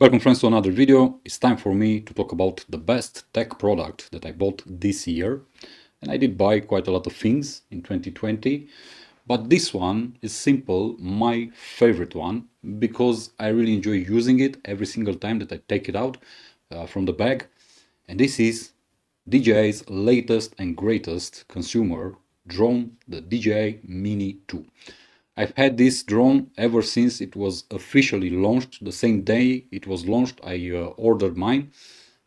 Welcome friends to another video. It's time for me to talk about the best tech product that I bought this year. And I did buy quite a lot of things in 2020, but this one is simple, my favorite one, because I really enjoy using it every single time that I take it out from the bag. And this is DJI's latest and greatest consumer drone, the DJI Mini 2. I've had this drone ever since it was officially launched. The same day it was launched, I ordered mine.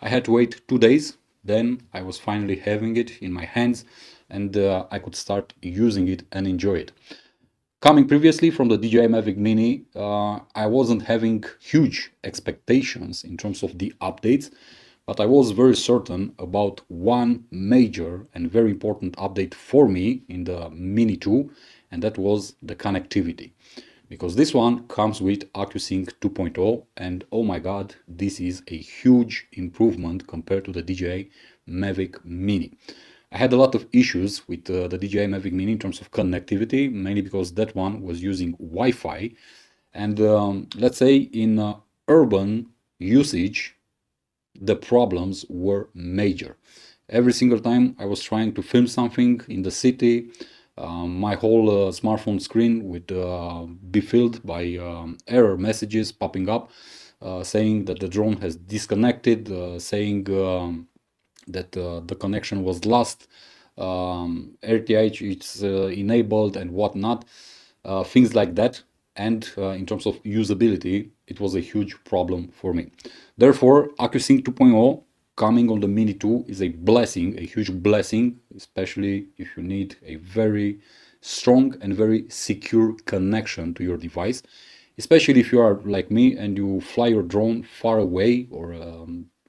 I had to wait 2 days. Then I was finally having it in my hands and I could start using it and enjoy it. Coming previously from the DJI Mavic Mini, I wasn't having huge expectations in terms of the updates, but I was very certain about one major and very important update for me in the Mini 2, and that was the connectivity. Because this one comes with AccuSync 2.0, and oh my god, this is a huge improvement compared to the DJI Mavic Mini. I had a lot of issues with the DJI Mavic Mini in terms of connectivity, mainly because that one was using Wi-Fi. And let's say in urban usage, the problems were major. Every single time I was trying to film something in the city, my whole smartphone screen would be filled by error messages popping up, saying that the drone has disconnected, saying that the connection was lost, RTH it's enabled and whatnot, things like that. And in terms of usability, it was a huge problem for me. Therefore, AccuSync 2.0 coming on the Mini 2 is a blessing, a huge blessing, especially if you need a very strong and very secure connection to your device, especially if you are like me and you fly your drone far away or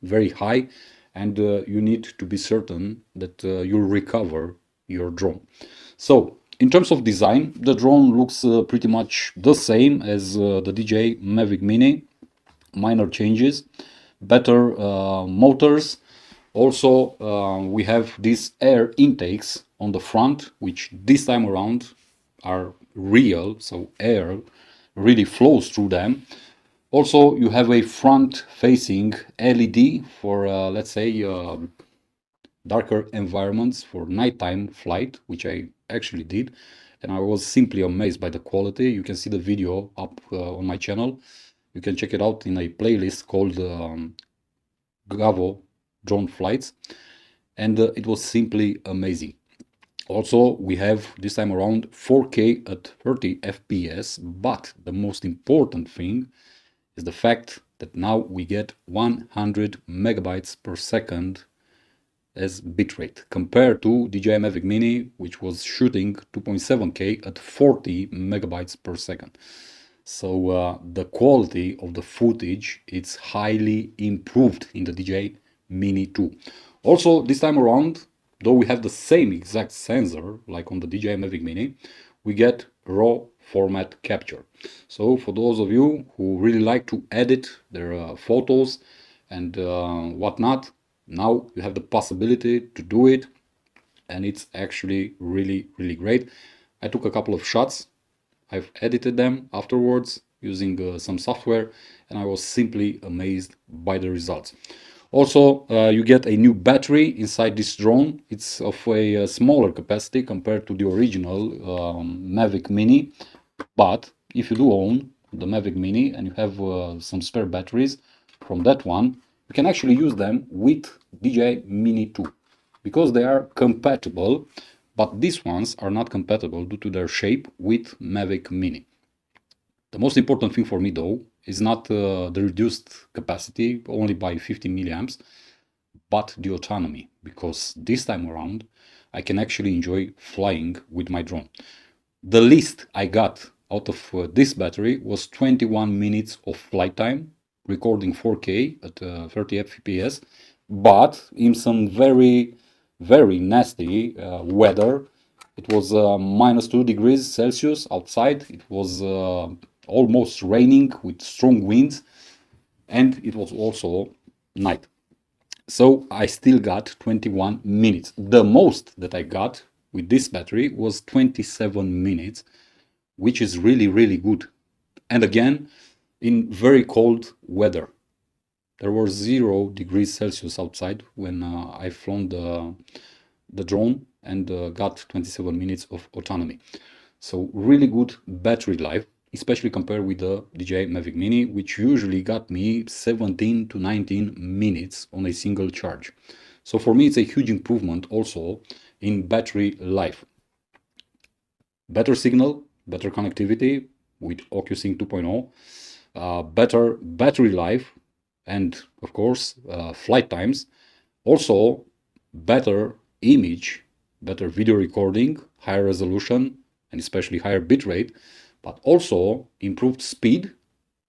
very high, and you need to be certain that you'll recover your drone. So in terms of design, the drone looks pretty much the same as the DJI Mavic Mini. Minor changes, better motors. Also, we have these air intakes on the front, which this time around are real, so air really flows through them. Also, you have a front-facing LED for, let's say, darker environments for nighttime flight, which I actually did, and I was simply amazed by the quality. You can see the video up on my channel. You can check it out in a playlist called GaVo drone flights, and it was simply amazing. Also, we have this time around 4K at 30 FPS, but the most important thing is the fact that now we get 100 megabytes per second as bitrate compared to DJI Mavic Mini, which was shooting 2.7K at 40 megabytes per second. So the quality of the footage is highly improved in the DJI Mini 2. Also, this time around, though we have the same exact sensor like on the DJI Mavic Mini, we get raw format capture. So for those of you who really like to edit their photos and whatnot, now you have the possibility to do it, and it's actually really, really great. I took a couple of shots. I've edited them afterwards using some software, and I was simply amazed by the results. Also, you get a new battery inside this drone. It's of a smaller capacity compared to the original Mavic Mini, but if you do own the Mavic Mini and you have some spare batteries from that one, you can actually use them with DJI Mini 2 because they are compatible, but these ones are not compatible due to their shape with Mavic Mini. The most important thing for me though is not the reduced capacity only by 50 milliamps, but the autonomy, because this time around I can actually enjoy flying with my drone. The least I got out of this battery was 21 minutes of flight time, recording 4K at 30 FPS, but in some very, very nasty weather. It was -2 degrees Celsius outside. It was almost raining with strong winds, and it was also night. So I still got 21 minutes. The most that I got with this battery was 27 minutes, which is really, really good. And again, in very cold weather. There were 0 degrees Celsius outside when I flown the drone and got 27 minutes of autonomy. So really good battery life, especially compared with the DJI Mavic Mini, which usually got me 17 to 19 minutes on a single charge. So for me, it's a huge improvement also in battery life. Better signal, better connectivity with OcuSync 2.0, better battery life, and of course, flight times. Also, better image, better video recording, higher resolution, and especially higher bitrate, but also improved speed.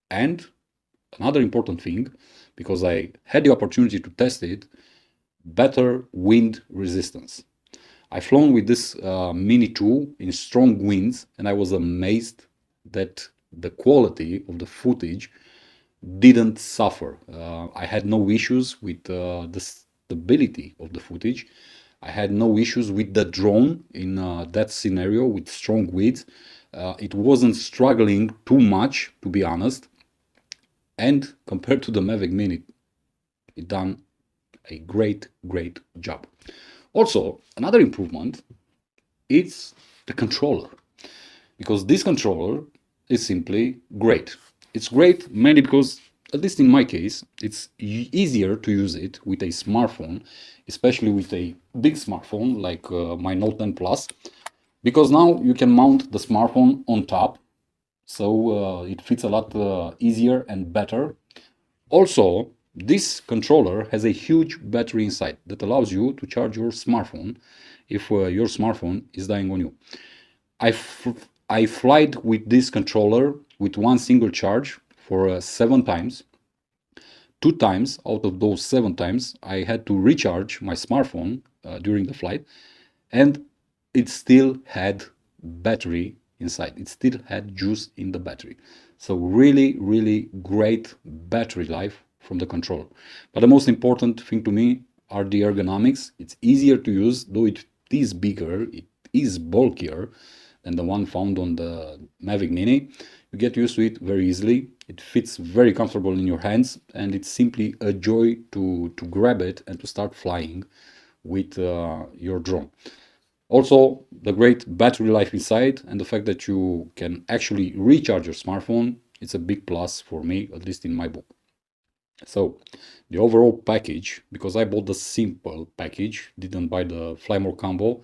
And another important thing, because I had the opportunity to test it, better wind resistance. I flown with this Mini 2 in strong winds, and I was amazed that the quality of the footage didn't suffer. I had no issues with the stability of the footage. I had no issues with the drone in that scenario with strong winds. It wasn't struggling too much, to be honest. And compared to the Mavic Mini, it done a great job. Also, another improvement is the controller, because this controller is simply great. It's great mainly because, at least in my case, it's easier to use it with a smartphone, especially with a big smartphone like my Note 10 Plus, because now you can mount the smartphone on top, so it fits a lot easier and better. Also, this controller has a huge battery inside that allows you to charge your smartphone if your smartphone is dying on you. I flied with this controller with one single charge for 7 times. 2 times out of those 7 times, I had to recharge my smartphone during the flight, and it still had battery inside. It still had juice in the battery. So really great battery life from the controller. But the most important thing to me are the ergonomics. It's easier to use, though it is bigger, it is bulkier than the one found on the Mavic Mini. You get used to it very easily. It fits very comfortable in your hands, and it's simply a joy to grab it and to start flying with your drone. Also, the great battery life inside and the fact that you can actually recharge your smartphone, it's a big plus for me, at least in my book. So, the overall package, because I bought the simple package, didn't buy the Fly More combo,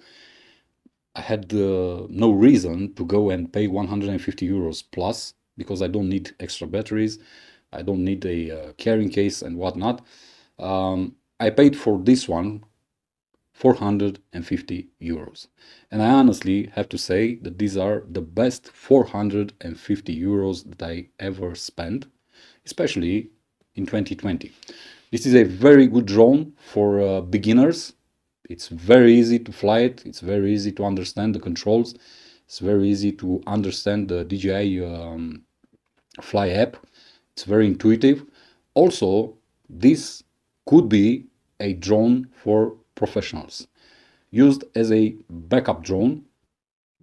I had no reason to go and pay 150 euros plus, because I don't need extra batteries, I don't need a carrying case and whatnot. I paid for this one 450 euros. And I honestly have to say that these are the best 450 euros that I ever spent, especially in 2020. This is a very good drone for beginners. It's very easy to fly it. It's very easy to understand the controls. It's very easy to understand the DJI Fly app. It's very intuitive. Also, this could be a drone for professionals, used as a backup drone,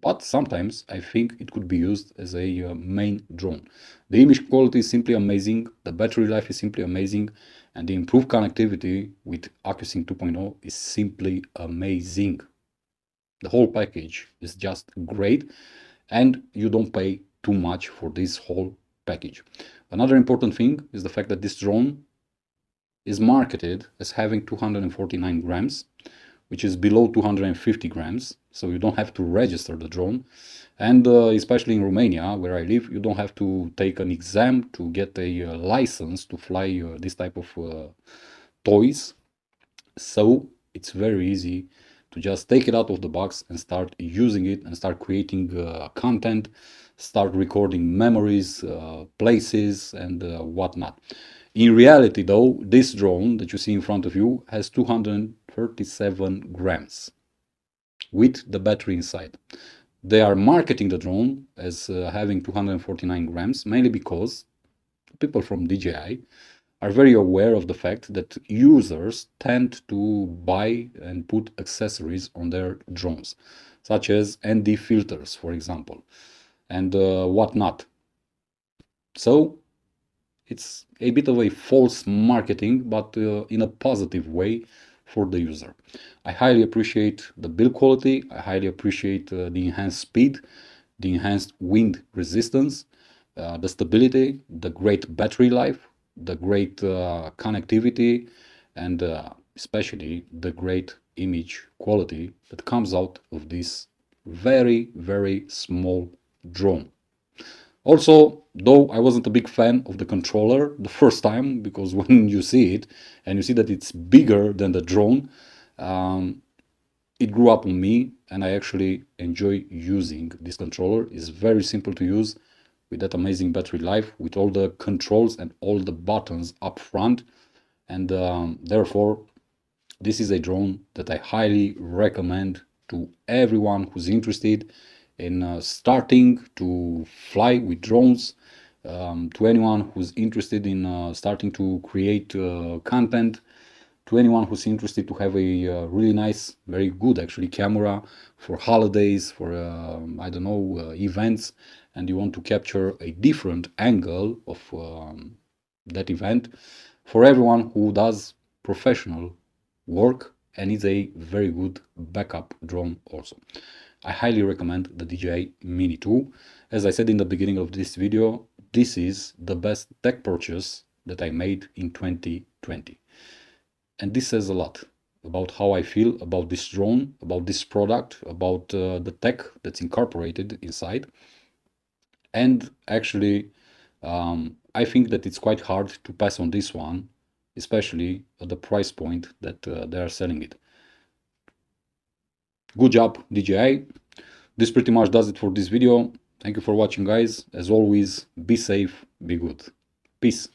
but sometimes I think it could be used as a main drone. The image quality is simply amazing, the battery life is simply amazing, and the improved connectivity with OcuSync 2.0 is simply amazing. The whole package is just great, and you don't pay too much for this whole package. Another important thing is the fact that this drone is marketed as having 249 grams, which is below 250 grams, so you don't have to register the drone. And especially in Romania, where I live, you don't have to take an exam to get a license to fly this type of toys. So it's very easy to just take it out of the box and start using it and start creating content, start recording memories, places, and whatnot. In reality, though, this drone that you see in front of you has 237 grams with the battery inside. They are marketing the drone as having 249 grams, mainly because people from DJI are very aware of the fact that users tend to buy and put accessories on their drones, such as ND filters, for example, and whatnot. So It's a bit of a false marketing, but in a positive way for the user. I highly appreciate the build quality. I highly appreciate the enhanced speed, the enhanced wind resistance, the stability, the great battery life, the great connectivity, and especially the great image quality that comes out of this very, very small drone. Also, though I wasn't a big fan of the controller the first time, because when you see it and you see that it's bigger than the drone, um, it grew up on me, and I actually enjoy using this controller. It's very simple to use with that amazing battery life, with all the controls and all the buttons up front. And therefore, this is a drone that I highly recommend to everyone who's interested in starting to fly with drones, to anyone who's interested in starting to create content, to anyone who's interested to have a really nice, very good actually camera for holidays, for I don't know, events, and you want to capture a different angle of that event. For everyone who does professional work and is a very good backup drone also. I highly recommend the DJI Mini 2. As I said in the beginning of this video, this is the best tech purchase that I made in 2020. And this says a lot about how I feel about this drone, about this product, about the tech that's incorporated inside. And actually, I think that it's quite hard to pass on this one, especially at the price point that they are selling it. Good job, DJI. This pretty much does it for this video. Thank you for watching, guys. As always, be safe, be good. Peace.